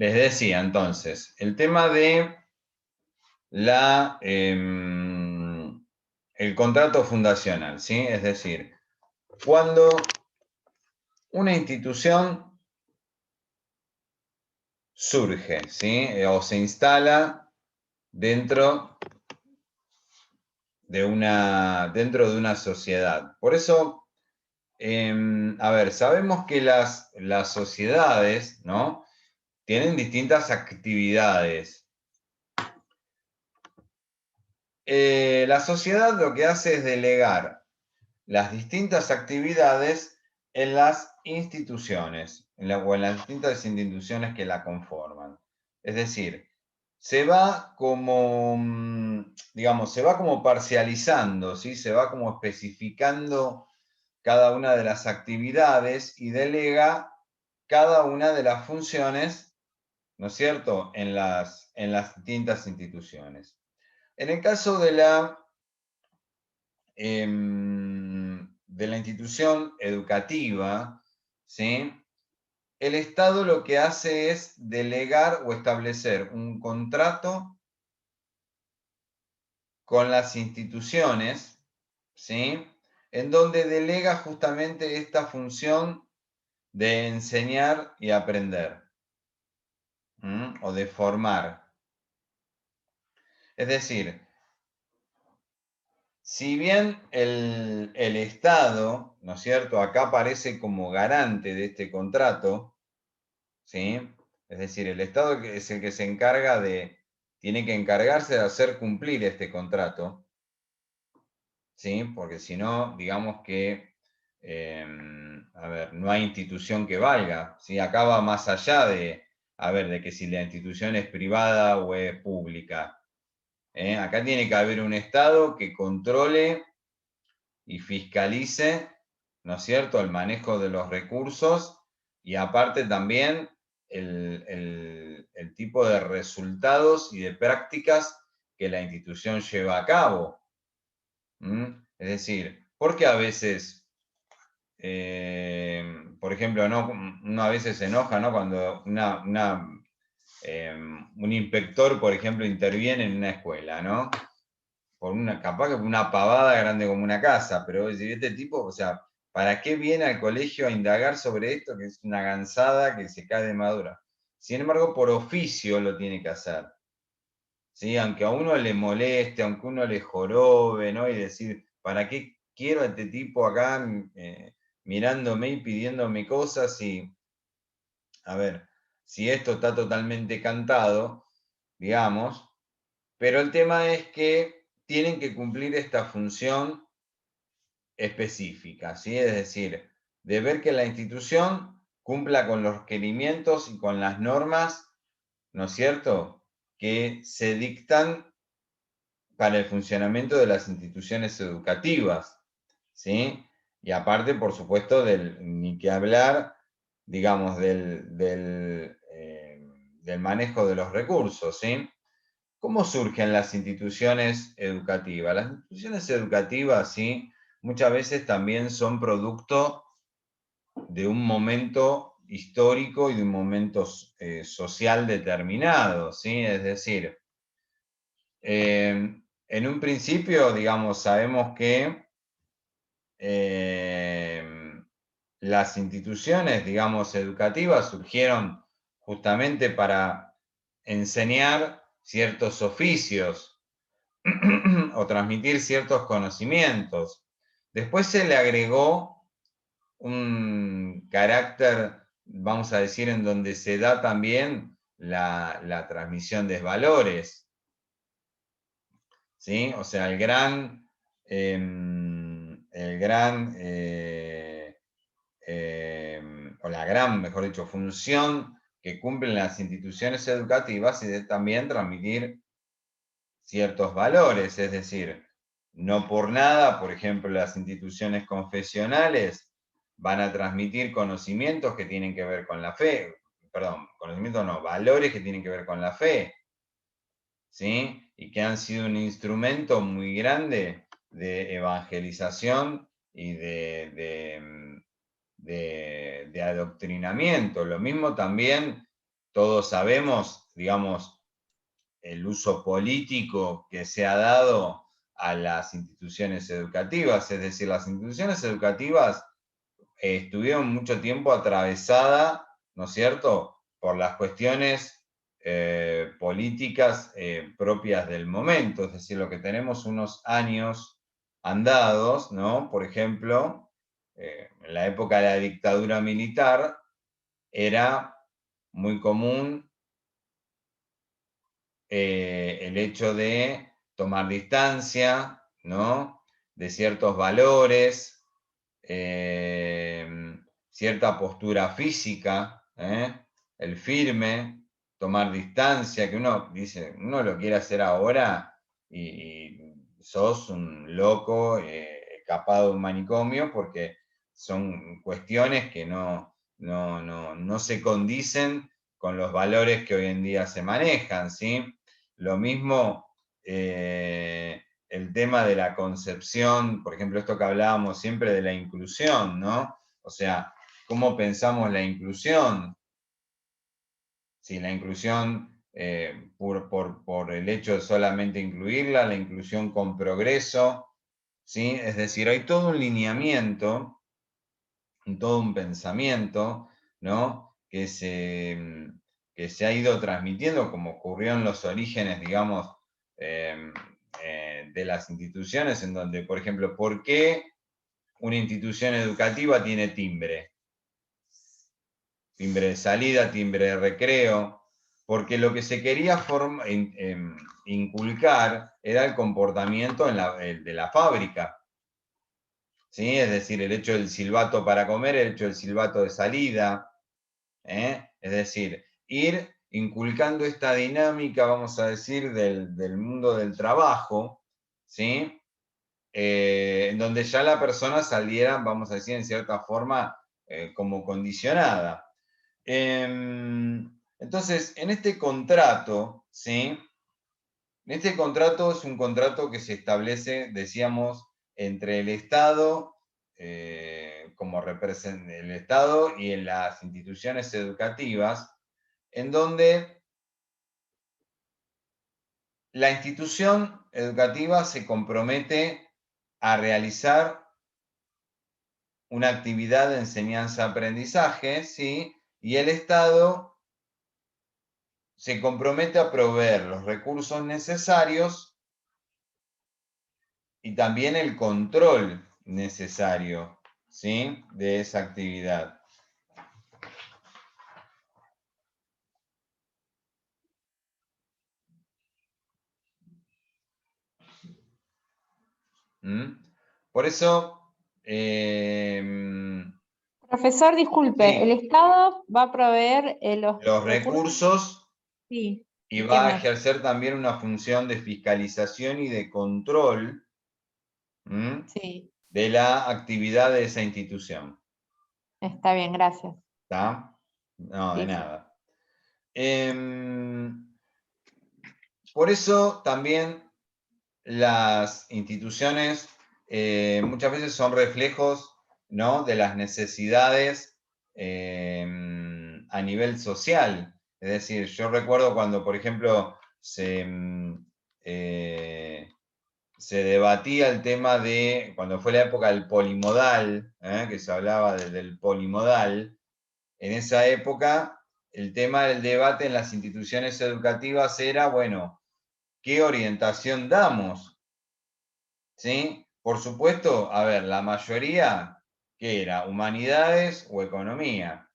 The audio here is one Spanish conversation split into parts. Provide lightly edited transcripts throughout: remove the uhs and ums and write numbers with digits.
les decía entonces, el tema de el contrato fundacional, ¿sí? Es decir, cuando una institución surge, ¿sí? O se instala dentro dentro de una sociedad. Por eso, a ver, sabemos que las sociedades, ¿no? Tienen distintas actividades. La sociedad lo que hace es delegar las distintas actividades en las instituciones, o en las distintas instituciones que la conforman. Es decir, se va como, digamos, se va como parcializando, ¿sí? Se va como especificando cada una de las actividades y delega cada una de las funciones, ¿no es cierto?, en las distintas instituciones. En el caso de la institución educativa, ¿sí? El Estado lo que hace es delegar o establecer un contrato con las instituciones, ¿sí? En donde delega justamente esta función de enseñar y aprender, o de formar. Es decir, si bien el Estado, ¿no es cierto?, acá aparece como garante de este contrato, ¿sí? Es decir, el Estado es el que se encarga tiene que encargarse de hacer cumplir este contrato, ¿sí? Porque si no, digamos que, a ver, no hay institución que valga, ¿sí? Acá va más allá a ver, de que si la institución es privada o es pública. Acá tiene que haber un Estado que controle y fiscalice, ¿no es cierto?, el manejo de los recursos y aparte también el tipo de resultados y de prácticas que la institución lleva a cabo. Es decir, porque a veces, por ejemplo, ¿no? Uno a veces se enoja, ¿no? Cuando un inspector, por ejemplo, interviene en una escuela, ¿no? Capaz que por una pavada grande como una casa, pero decir, este tipo, o sea, ¿para qué viene al colegio a indagar sobre esto? Que es una gansada que se cae de madura. Sin embargo, por oficio lo tiene que hacer. ¿Sí? Aunque a uno le moleste, aunque uno le jorobe, ¿no? Y decir, ¿para qué quiero a este tipo acá mirándome y pidiéndome cosas? Y, a ver, si esto está totalmente cantado, digamos, pero el tema es que tienen que cumplir esta función específica, ¿sí? Es decir, de ver que la institución cumpla con los requerimientos y con las normas, ¿no es cierto?, que se dictan para el funcionamiento de las instituciones educativas, ¿sí? Y aparte, por supuesto, ni que hablar, digamos, del manejo de los recursos, ¿sí? ¿Cómo surgen las instituciones educativas? Las instituciones educativas, sí, muchas veces también son producto de un momento histórico y de un momento social determinado, ¿sí? Es decir, en un principio, digamos, sabemos que las instituciones, digamos, educativas surgieron justamente para enseñar ciertos oficios o transmitir ciertos conocimientos. Después se le agregó un carácter, vamos a decir, en donde se da también la transmisión de valores, ¿sí? O sea, o la gran, mejor dicho, función que cumplen las instituciones educativas y de también transmitir ciertos valores, es decir, no por nada, por ejemplo, las instituciones confesionales van a transmitir conocimientos que tienen que ver con la fe, perdón, conocimientos no, valores que tienen que ver con la fe, ¿sí? Y que han sido un instrumento muy grande de evangelización y de adoctrinamiento. Lo mismo también todos sabemos, digamos, el uso político que se ha dado a las instituciones educativas. Es decir, las instituciones educativas estuvieron mucho tiempo atravesadas, ¿no es cierto?, por las cuestiones políticas propias del momento. Es decir, lo que tenemos unos años andados, ¿no? Por ejemplo, en la época de la dictadura militar era muy común el hecho de tomar distancia, ¿no?, de ciertos valores, cierta postura física, el firme, tomar distancia, que uno dice, uno lo quiere hacer ahora y sos un loco escapado de un manicomio, porque son cuestiones que no se condicen con los valores que hoy en día se manejan, ¿sí? Lo mismo el tema de la concepción, por ejemplo, esto que hablábamos siempre de la inclusión, ¿no? O sea, ¿cómo pensamos la inclusión? Si la inclusión por el hecho de solamente incluirla, la inclusión con progreso, ¿sí? Es decir, hay todo un lineamiento, todo un pensamiento, ¿no?, que se ha ido transmitiendo, como ocurrió en los orígenes, digamos, de las instituciones, en donde, por ejemplo, ¿por qué una institución educativa tiene timbre? Timbre de salida, timbre de recreo, porque lo que se quería inculcar era el comportamiento de la fábrica, ¿sí? Es decir, el hecho del silbato para comer, el hecho del silbato de salida, es decir, ir inculcando esta dinámica, vamos a decir, del mundo del trabajo, ¿sí? En donde ya la persona saliera, vamos a decir, en cierta forma, como condicionada. Entonces, en este contrato, ¿sí? En este contrato es un contrato que se establece, decíamos, entre el Estado, como representa el Estado y en las instituciones educativas, en donde la institución educativa se compromete a realizar una actividad de enseñanza-aprendizaje, ¿sí? Y el Estado se compromete a proveer los recursos necesarios y también el control necesario, ¿sí?, de esa actividad. ¿Mm? Por eso, Profesor, disculpe, ¿el sí, Estado va a proveer los los recursos? recursos Sí. y ¿Y qué va a más? ejercer también una función de fiscalización y de control, ¿m?, Sí, de la actividad de esa institución. está bien, gracias. ¿Está? No, de Sí, sí. nada. Por eso también las instituciones muchas veces son reflejos, ¿no?, de las necesidades a nivel social. Es decir, yo recuerdo cuando, por ejemplo, se debatía el tema de, cuando fue la época del polimodal, que se hablaba del polimodal, en esa época el tema del debate en las instituciones educativas era, bueno, ¿qué orientación damos? ¿Sí? Por supuesto, a ver, la mayoría, ¿qué era? Humanidades o economía.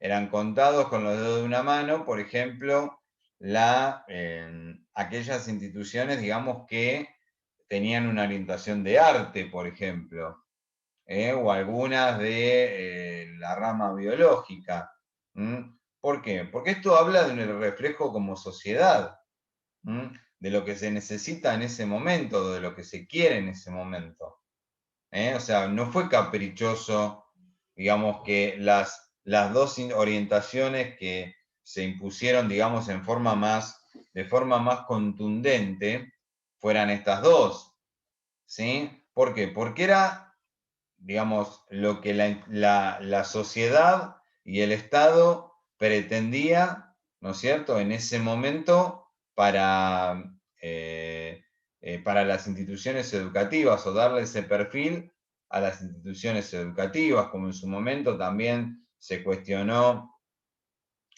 Eran contados con los dedos de una mano, por ejemplo, aquellas instituciones, digamos, que tenían una orientación de arte, por ejemplo, o algunas de la rama biológica. ¿Por qué? Porque esto habla de un reflejo como sociedad, de lo que se necesita en ese momento, de lo que se quiere en ese momento. O sea, no fue caprichoso, digamos, que las dos orientaciones que se impusieron, digamos, de forma más contundente, fueran estas dos, ¿sí? ¿Por qué? Porque era, digamos, lo que la sociedad y el Estado pretendía, ¿no es cierto?, en ese momento para las instituciones educativas o darle ese perfil a las instituciones educativas, como en su momento también se cuestionó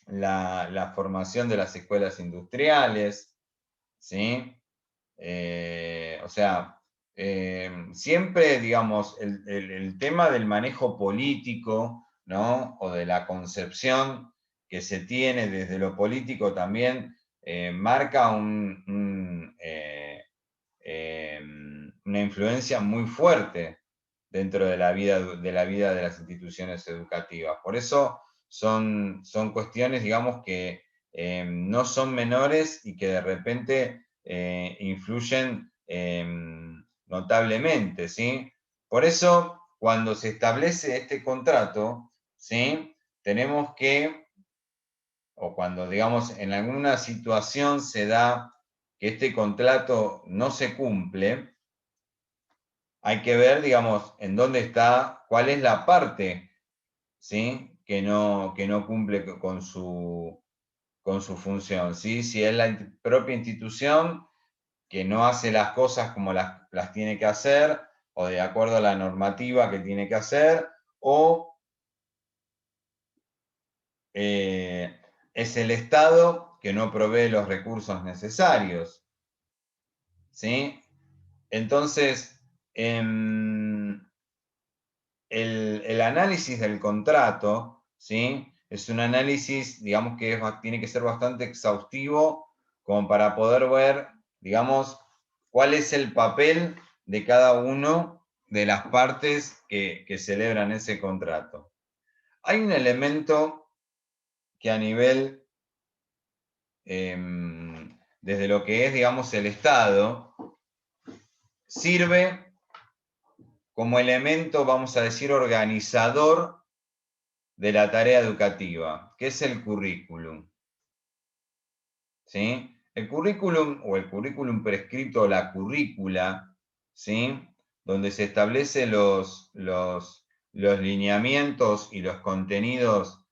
la formación de las escuelas industriales, ¿sí? O sea, siempre, digamos, el tema del manejo político, ¿no? O de la concepción que se tiene desde lo político también marca una influencia muy fuerte dentro de la vida de las instituciones educativas. Por eso son cuestiones, digamos, que no son menores y que de repente influyen notablemente, ¿sí? Por eso, cuando se establece este contrato, ¿sí? Tenemos que, o cuando, digamos, en alguna situación se da que este contrato no se cumple, hay que ver, digamos, en dónde está, cuál es la parte, ¿sí? Que no cumple con su función, ¿sí? Si es la propia institución que no hace las cosas como las tiene que hacer, o de acuerdo a la normativa que tiene que hacer, o es el Estado que no provee los recursos necesarios, ¿sí? Entonces, el análisis del contrato, ¿sí? Es un análisis, digamos, que tiene que ser bastante exhaustivo como para poder ver, digamos, cuál es el papel de cada uno de las partes que celebran ese contrato. Hay un elemento que a nivel, desde lo que es, digamos, el Estado, sirve como elemento, vamos a decir, organizador de la tarea educativa, que es el currículum. ¿Sí? El currículum o el currículum prescrito o la currícula, ¿sí? Donde se establecen los lineamientos y los contenidos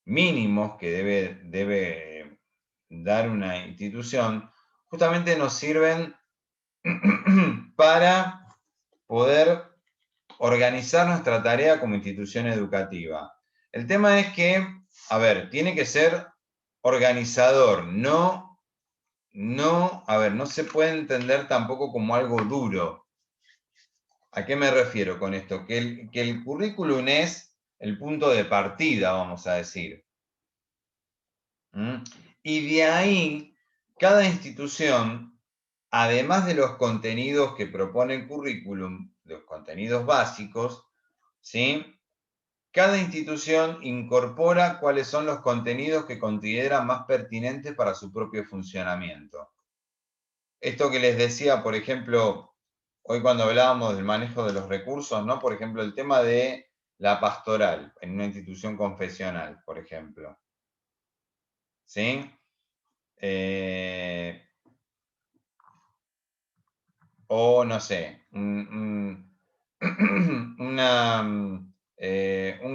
mínimos que debe dar una institución, justamente nos sirven para poder organizar nuestra tarea como institución educativa. El tema es que, a ver, tiene que ser organizador, no se puede entender tampoco como algo duro. ¿A qué me refiero con esto? Que el currículum es el punto de partida, vamos a decir. ¿Mm? Y de ahí, cada institución, además de los contenidos que propone el currículum, los contenidos básicos, ¿sí? Cada institución incorpora cuáles son los contenidos que considera más pertinentes para su propio funcionamiento. Esto que les decía, por ejemplo, hoy cuando hablábamos del manejo de los recursos, ¿no? Por ejemplo, el tema de la pastoral en una institución confesional, por ejemplo. ¿Sí? O no sé, un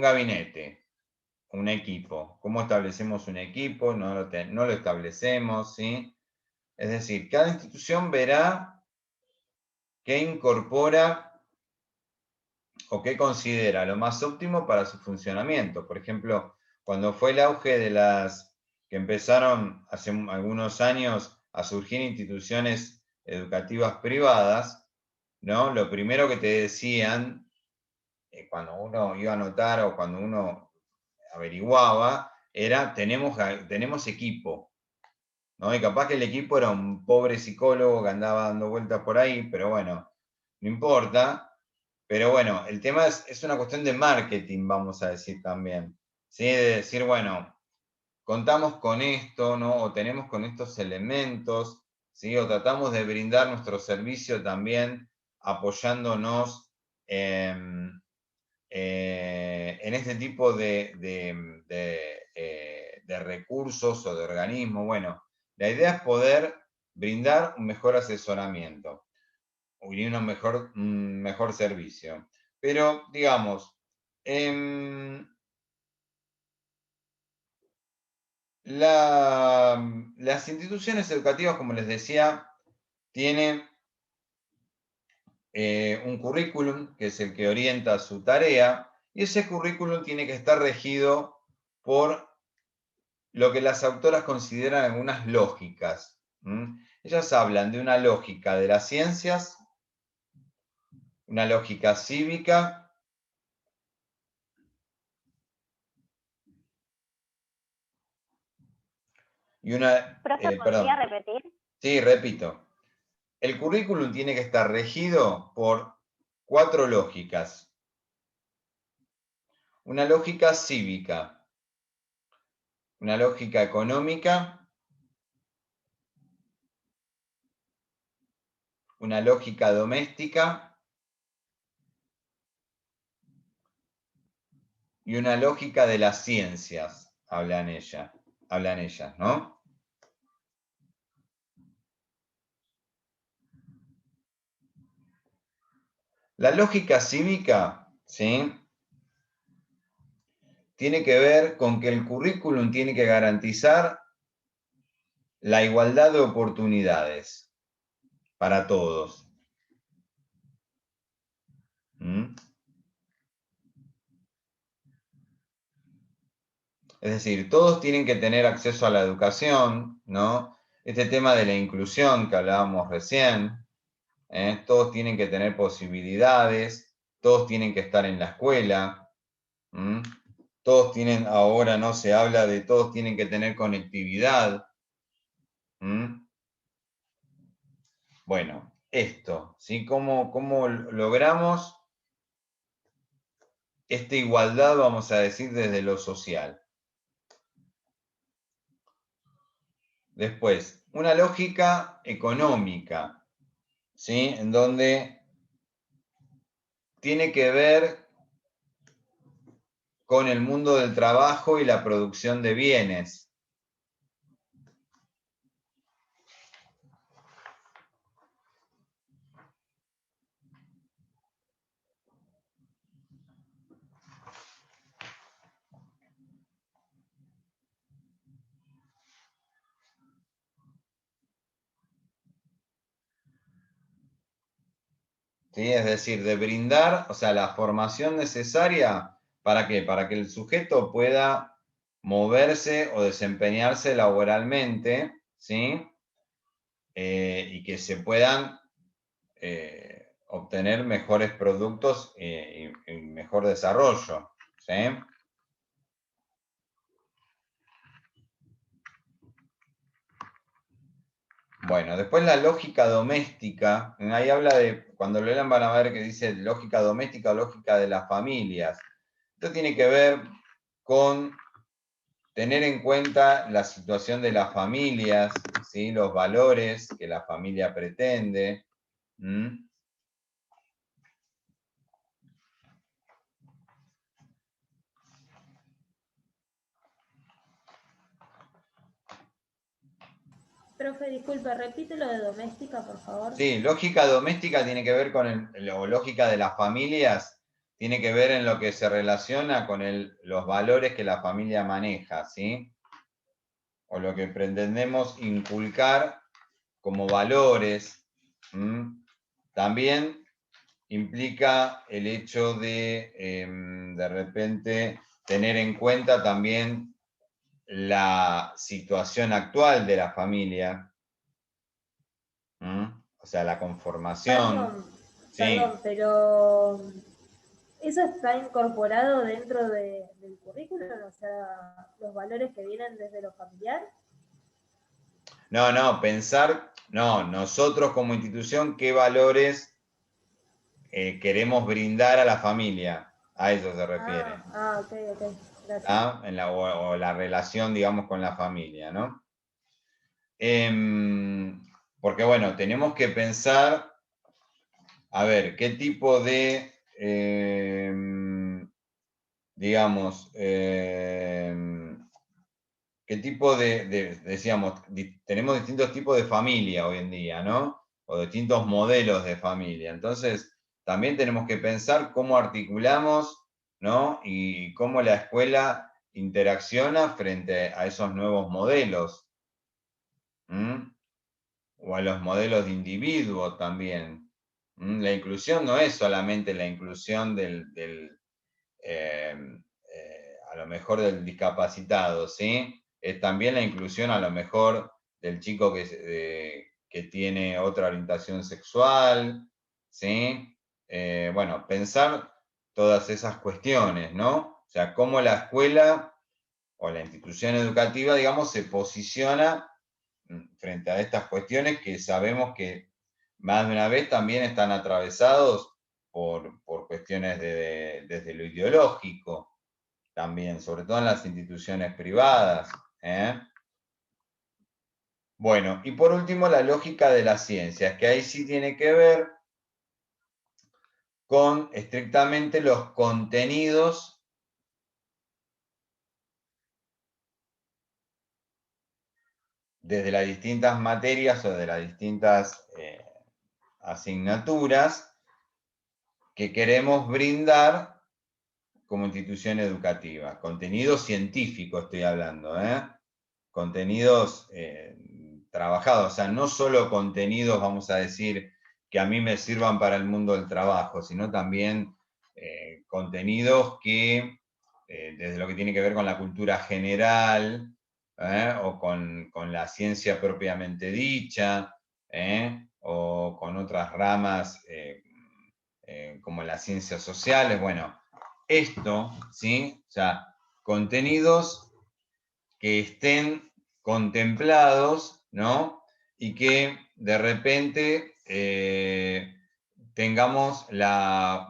gabinete, un equipo. ¿Cómo establecemos un equipo? No lo establecemos, ¿sí? Es decir, cada institución verá qué incorpora o qué considera lo más óptimo para su funcionamiento. Por ejemplo, cuando fue el auge de que empezaron hace algunos años a surgir instituciones educativas privadas, ¿no? Lo primero que te decían, cuando uno iba a anotar o cuando uno averiguaba, era, tenemos equipo, ¿no? Y capaz que el equipo era un pobre psicólogo que andaba dando vueltas por ahí, pero bueno, no importa. Pero bueno, el tema es una cuestión de marketing, vamos a decir también. ¿Sí? De decir, bueno, contamos con esto, ¿no? O tenemos con estos elementos, ¿sí? O tratamos de brindar nuestro servicio también apoyándonos en este tipo de recursos o de organismos. Bueno, la idea es poder brindar un mejor asesoramiento y un mejor servicio. Pero, digamos, Las instituciones educativas, como les decía, tienen un currículum, que es el que orienta su tarea, y ese currículum tiene que estar regido por lo que las autoras consideran algunas lógicas. Ellas hablan de una lógica de las ciencias, una lógica cívica, y una... Profe, ¿podría perdón, repetir? sí, repito. El currículum tiene que estar regido por 4 lógicas. Una lógica cívica, una lógica económica, una lógica doméstica y una lógica de las ciencias, hablan ellas, ¿no? La lógica cívica, ¿sí? Tiene que ver con que el currículum tiene que garantizar la igualdad de oportunidades para todos. Es decir, todos tienen que tener acceso a la educación, ¿no? Este tema de la inclusión que hablábamos recién, todos tienen que tener posibilidades, todos tienen que estar en la escuela, todos tienen, ahora no se habla de todos tienen que tener conectividad. Bueno, esto, ¿sí? ¿Cómo logramos esta igualdad, vamos a decir, desde lo social? Después, una lógica económica, ¿sí? En donde tiene que ver con el mundo del trabajo y la producción de bienes. ¿Sí? Es decir, de brindar, o sea, la formación necesaria, ¿para qué? Para que el sujeto pueda moverse o desempeñarse laboralmente, ¿sí? Y que se puedan obtener mejores productos y mejor desarrollo, ¿sí? Bueno, después la lógica doméstica, ahí habla de, cuando lo lean van a ver que dice lógica doméstica o lógica de las familias. Esto tiene que ver con tener en cuenta la situación de las familias, ¿sí? Los valores que la familia pretende. Profe, disculpe, repite lo de doméstica, por favor. Sí, lógica doméstica tiene que ver con o lógica de las familias, tiene que ver en lo que se relaciona con los valores que la familia maneja, ¿sí? O lo que pretendemos inculcar como valores. También implica el hecho de repente, tener en cuenta también la situación actual de la familia, o sea, la conformación. Perdón, Sí. pero ¿eso está incorporado dentro del currículum? O sea, los valores que vienen desde lo familiar. No, nosotros como institución, ¿qué valores queremos brindar a la familia? A eso se refiere. Ok, gracias. O la relación, digamos, con la familia, ¿no? Porque, bueno, tenemos que pensar, a ver, qué tipo de, digamos, qué tipo decíamos, tenemos distintos tipos de familia hoy en día, ¿no? O distintos modelos de familia. Entonces, también tenemos que pensar cómo articulamos, ¿no? Y cómo la escuela interacciona frente a esos nuevos modelos. O a los modelos de individuo también. La inclusión no es solamente la inclusión a lo mejor del discapacitado, ¿sí? Es también la inclusión a lo mejor del chico que tiene otra orientación sexual, ¿sí? Bueno, pensar todas esas cuestiones, ¿no? O sea, cómo la escuela o la institución educativa, digamos, se posiciona frente a estas cuestiones que sabemos que más de una vez también están atravesados por cuestiones desde lo ideológico también, sobre todo en las instituciones privadas. Bueno, y por último la lógica de las ciencias, que ahí sí tiene que ver con estrictamente los contenidos desde las distintas materias o de las distintas asignaturas que queremos brindar como institución educativa. Contenido científico estoy hablando, contenidos trabajados, o sea, no solo contenidos, vamos a decir, que a mí me sirvan para el mundo del trabajo, sino también contenidos que, desde lo que tiene que ver con la cultura general, o con la ciencia propiamente dicha, o con otras ramas como las ciencias sociales, bueno, esto, ¿sí? O sea, contenidos que estén contemplados, ¿no? Y que de repente tengamos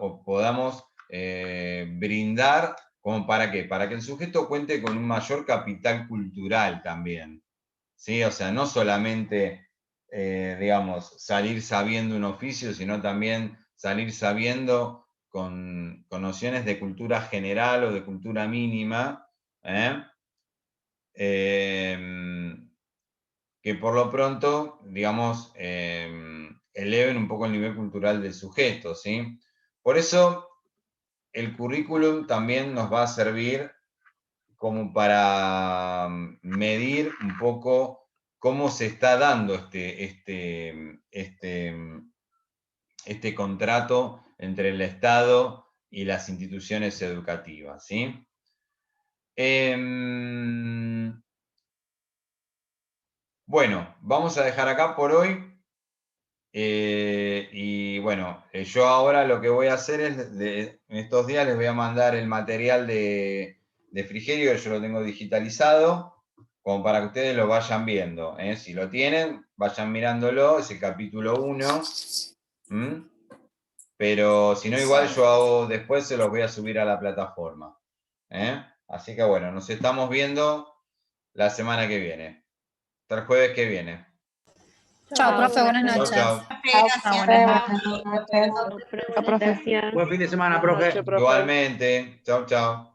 o podamos brindar, ¿como para qué? Para que el sujeto cuente con un mayor capital cultural también, ¿sí? O sea, no solamente, digamos, salir sabiendo un oficio, sino también salir sabiendo con nociones de cultura general o de cultura mínima, que por lo pronto, digamos, eleven un poco el nivel cultural del sujeto, ¿sí? Por eso, el currículum también nos va a servir como para medir un poco cómo se está dando este contrato entre el Estado y las instituciones educativas, ¿sí? Bueno, vamos a dejar acá por hoy. Y bueno, yo ahora lo que voy a hacer es, en estos días les voy a mandar el material de Frigerio, yo lo tengo digitalizado, como para que ustedes lo vayan viendo. Si lo tienen, vayan mirándolo, es el capítulo 1. Pero si no, igual yo después se los voy a subir a la plataforma. Así que bueno, nos estamos viendo la semana que viene. Hasta el jueves que viene. Chao, profe, buenas Chau, noches. chau. Chao, Gracias. buenas noches. Buen fin de semana, profe. Buenas noches, profe. Igualmente. Chau, chau.